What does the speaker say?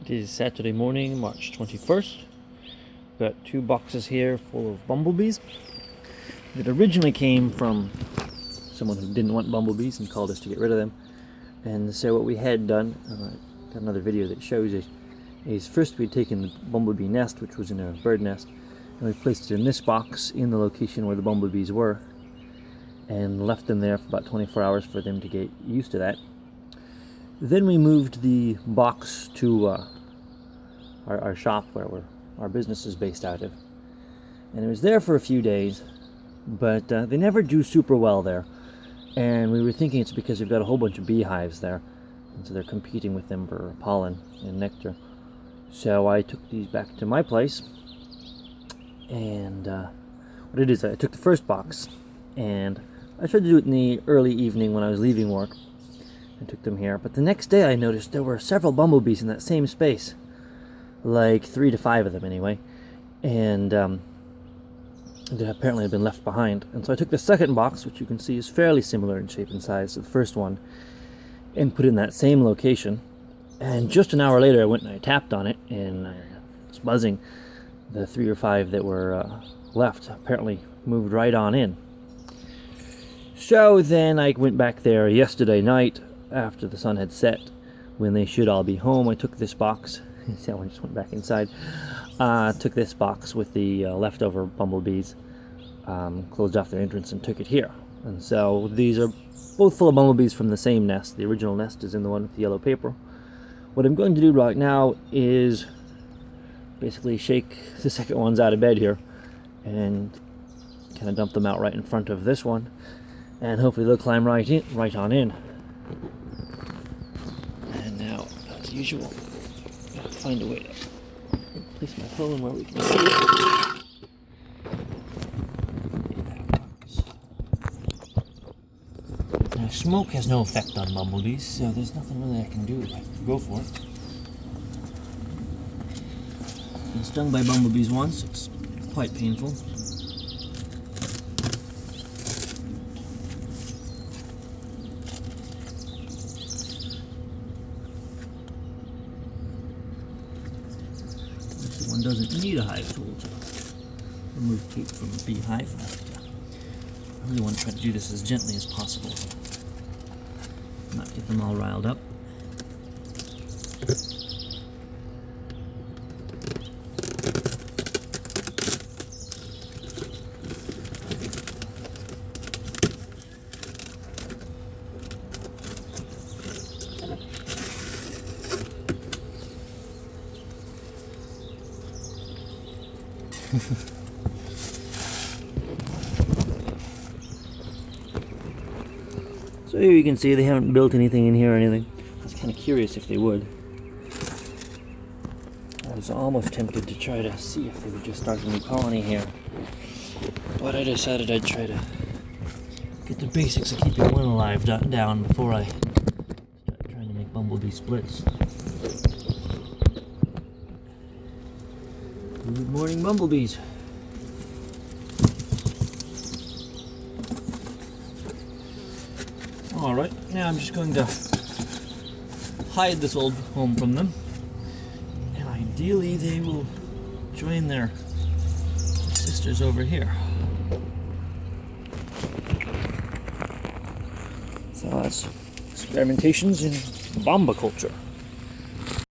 It is Saturday morning, March 21st. Got 2 boxes here full of bumblebees that originally came from someone who didn't want bumblebees and called us to get rid of them. And so what we had done, got another video that shows it, is first we'd taken the bumblebee nest, which was in a bird nest, and we placed it in this box in the location where the bumblebees were, and left them there for about 24 hours for them to get used to that. Then we moved the box to our shop where our business is based out of, and it was there for a few days, but they never do super well there, and we were thinking it's because we've got a whole bunch of beehives there, and so they're competing with them for pollen and nectar. So I took these back to my place, and what it is, I took the first box, and I tried to do it in the early evening when I was leaving work. I took them here, but the next day I noticed there were several bumblebees in that same space, like 3 to 5 of them anyway, and they apparently had been left behind. And so I took the second box, which you can see is fairly similar in shape and size to the first one, and put it in that same location. And just an hour later I went and I tapped on it, and it was buzzing. The 3 or 5 that were left apparently moved right on in. So then I went back there yesterday night after the sun had set, when they should all be home. I took this box. See how I just went back inside. Took this box with the leftover bumblebees, closed off their entrance, and took it here. And so these are both full of bumblebees from the same nest. The original nest is in the one with the yellow paper. What I'm going to do right now is basically shake the second ones out of bed here and kind of dump them out right in front of this one, and hopefully they'll climb right on in. And now, as usual, I'll find a way to place my phone where we can see it. Now, smoke has no effect on bumblebees, so there's nothing really I can do if I go for it. Been stung by bumblebees once. It's quite painful. This one doesn't need a hive tool to remove tape from a beehive. I really want to try to do this as gently as possible, not get them all riled up. So here you can see they haven't built anything in here or anything. I was kind of curious if they would. I was almost tempted to try to see if they would just start a new colony here, but I decided I'd try to get the basics of keeping one alive down before I start trying to make bumblebee splits. Good morning, bumblebees. Alright, now I'm just going to hide this old home from them, and ideally they will join their sisters over here. So that's experimentations in bomba culture.